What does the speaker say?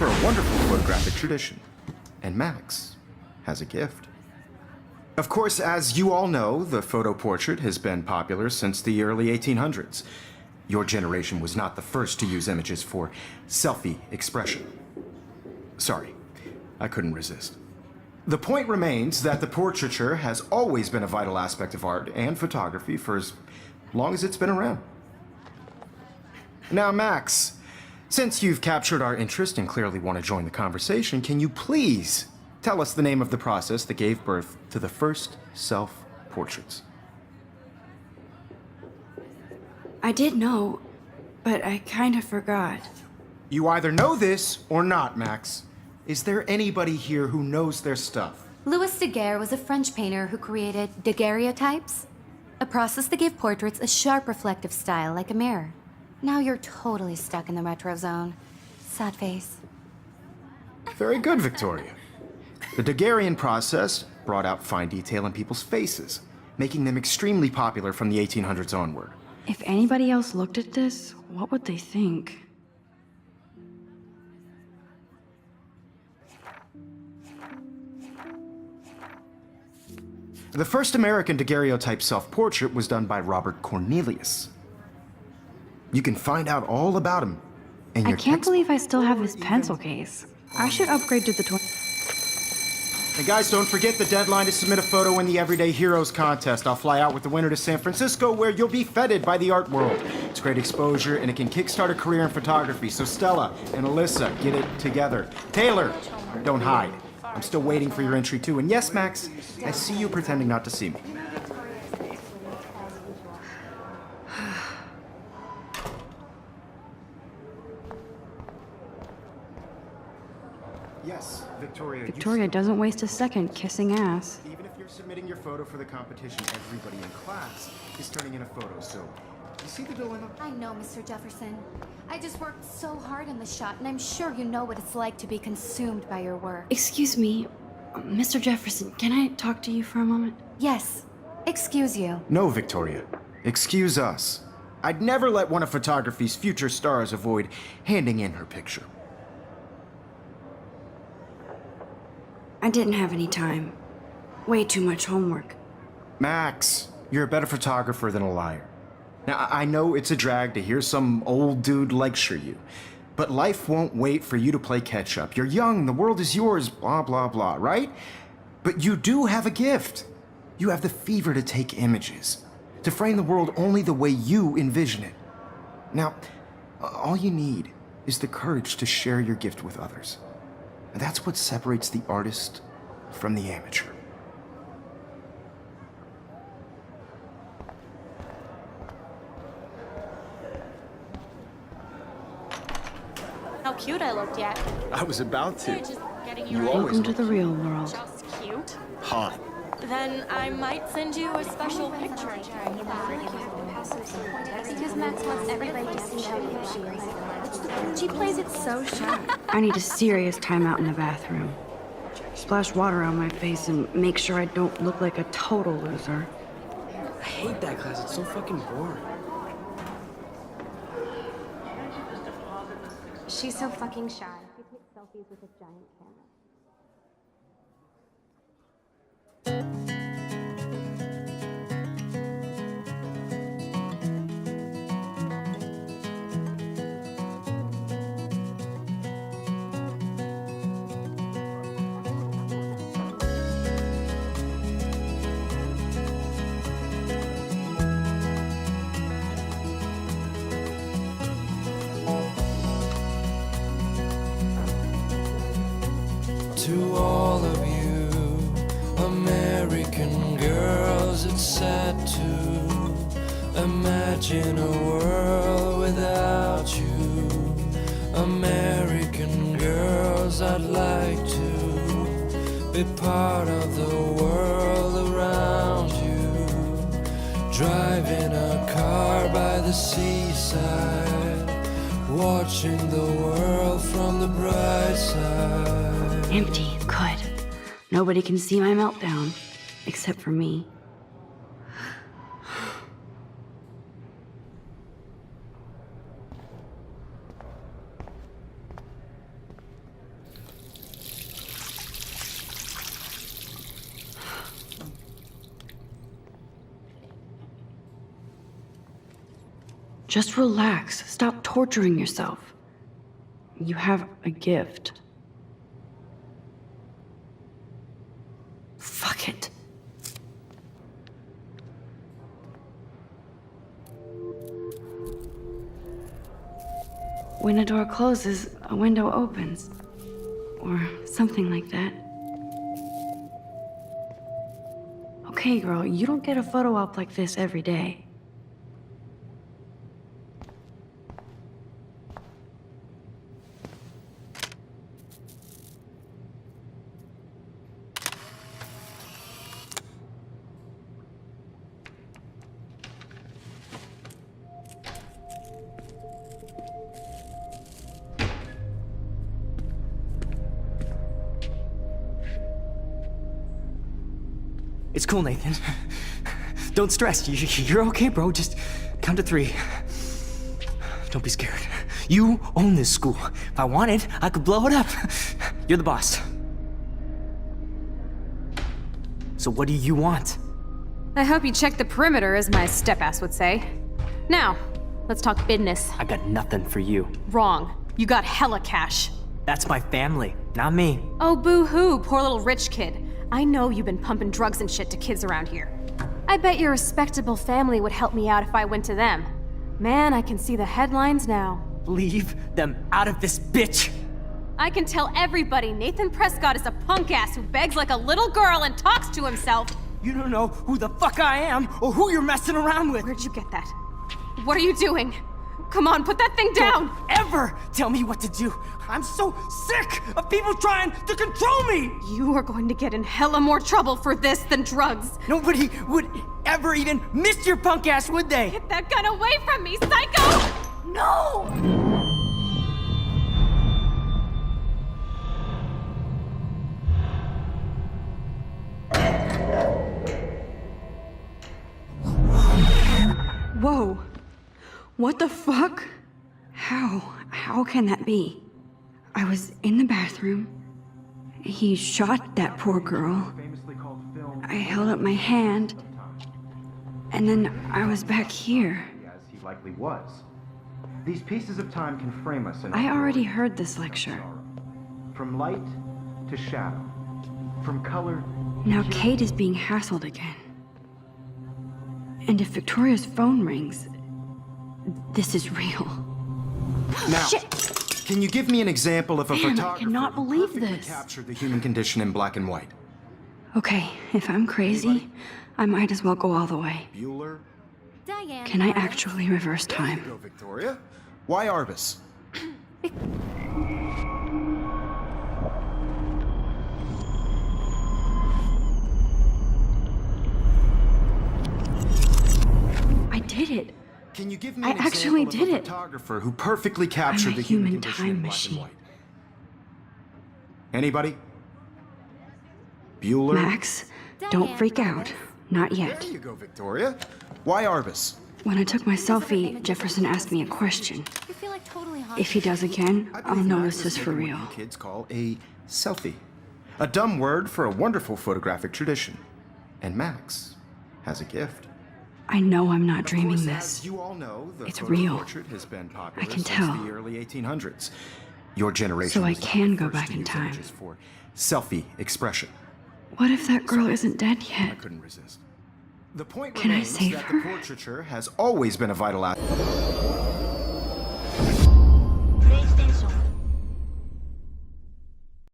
for a wonderful photographic tradition. And Max has a gift. Of course, as you all know, the photo portrait has been popular since the early 1800s. Your generation was not the first to use images for selfie expression. Sorry, I couldn't resist. The point remains that the portraiture has always been a vital aspect of art and photography for as long as it's been around. Now, Max, since you've captured our interest and clearly want to join the conversation, can you please tell us the name of the process that gave birth to the first self-portraits? I did know, but I kind of forgot. You either know this or not, Max. Is there anybody here who knows their stuff? Louis Daguerre was a French painter who created daguerreotypes, a process that gave portraits a sharp reflective style like a mirror. Now you're totally stuck in the retro zone. Sad face. Very good, Victoria. The Daguerrean process brought out fine detail in people's faces, making them extremely popular from the 1800s onward. If anybody else looked at this, what would they think? The first American daguerreotype self-portrait was done by Robert Cornelius. You can find out all about him in your I can't believe I still have this pencil case. I should upgrade to the 20. And guys, don't forget the deadline to submit a photo in the Everyday Heroes contest. I'll fly out with the winner to San Francisco, where you'll be feted by the art world. It's great exposure, and it can kickstart a career in photography. So Stella and Alyssa, get it together. Taylor, don't hide. I'm still waiting for your entry too. And yes, Max, I see you pretending not to see me. Yes, Victoria. Victoria doesn't waste a second kissing ass. Even if you're submitting your photo for the competition, everybody in class is turning in a photo, so you see the dilemma? I know, Mr. Jefferson. I just worked so hard on the shot, and I'm sure you know what it's like to be consumed by your work. Excuse me, Mr. Jefferson, can I talk to you for a moment? Yes. Excuse you. No, Victoria. Excuse us. I'd never let one of photography's future stars avoid handing in her picture. I didn't have any time. Way too much homework. Max, you're a better photographer than a liar. Now, I know it's a drag to hear some old dude lecture you, but life won't wait for you to play catch-up. You're young, the world is yours, blah, blah, blah, right? But you do have a gift. You have the fever to take images, to frame the world only the way you envision it. Now, all you need is the courage to share your gift with others. And that's what separates the artist from the amateur. How cute I looked yet. I was about to. Just getting You ready. always Welcome to the real world. Just cute. hot. Then I might send you a special picture. Because Max wants everybody to see how cute she is. She plays it so sharp. I need a serious timeout in the bathroom. Splash water on my face and make sure I don't look like a total loser. I hate that class. It's so fucking boring. She's so fucking shy. She takes selfies with a giant camera. To all of you American girls, it's sad to imagine a world without you. American girls, I'd like to be part of the world around you. Driving a car by the seaside, watching the world from the bright side. Empty. Good. Nobody can see my meltdown. Except for me. Just relax. Stop torturing yourself. You have a gift. Fuck it. When a door closes, a window opens. Or something like that. Okay, girl, you don't get a photo op like this every day. It's cool, Nathan. Don't stress. You're okay, bro. Just count to 3. Don't be scared. You own this school. If I wanted, I could blow it up. You're the boss. So what do you want? I hope you checked the perimeter, as my step-ass would say. Now, let's talk business. I got nothing for you. Wrong. You got hella cash. That's my family, not me. Oh, boo-hoo, poor little rich kid. I know you've been pumping drugs and shit to kids around here. I bet your respectable family would help me out if I went to them. Man, I can see the headlines now. Leave them out of this bitch! I can tell everybody Nathan Prescott is a punk ass who begs like a little girl and talks to himself. You don't know who the fuck I am or who you're messing around with. Where'd you get that? What are you doing? Come on, put that thing down! Don't ever tell me what to do. I'm so sick of people trying to control me! You are going to get in hella more trouble for this than drugs. Nobody would ever even miss your punk ass, would they? Get that gun away from me, psycho! No! Whoa. What the fuck? How can that be? I was in the bathroom. He shot that poor girl. I held up my hand. And then I was back here. As he likely was. These pieces of time can frame us in I already heard this lecture. From light to shadow. From color. Now Kate is being hassled again. And if Victoria's phone rings, this is real. Now, Shit! can you give me an example of a Man, I photographer cannot who believe perfectly this. captured the human condition in black and white? Okay, if I'm crazy, I might as well go all the way. Bueller? Diane. Can I actually reverse time? Go, Victoria. Why Arbus? I did it. Can you give me I an example actually of did a it. photographer who perfectly captured a the human human condition time in black machine. and white? Anybody? Bueller? Max, don't freak out. Not yet. There you go, Victoria. Why Arbus? When I took my selfie, Jefferson asked me a question. You feel like totally haunted. If he does again, I I'll believe notice Max this is for making real. what you kids call a selfie. A dumb word for a wonderful photographic tradition. And Max has a gift. I know I'm not Of dreaming course, this. as you all know, the It's photo real. portrait has been popular I can since tell. the early 1800s. Your generation So I was not can the go first back to in use time. images for selfie expression. What if that girl isn't dead I yet? couldn't resist. The point Can I remains save that her? the portraiture has always been a vital aspect.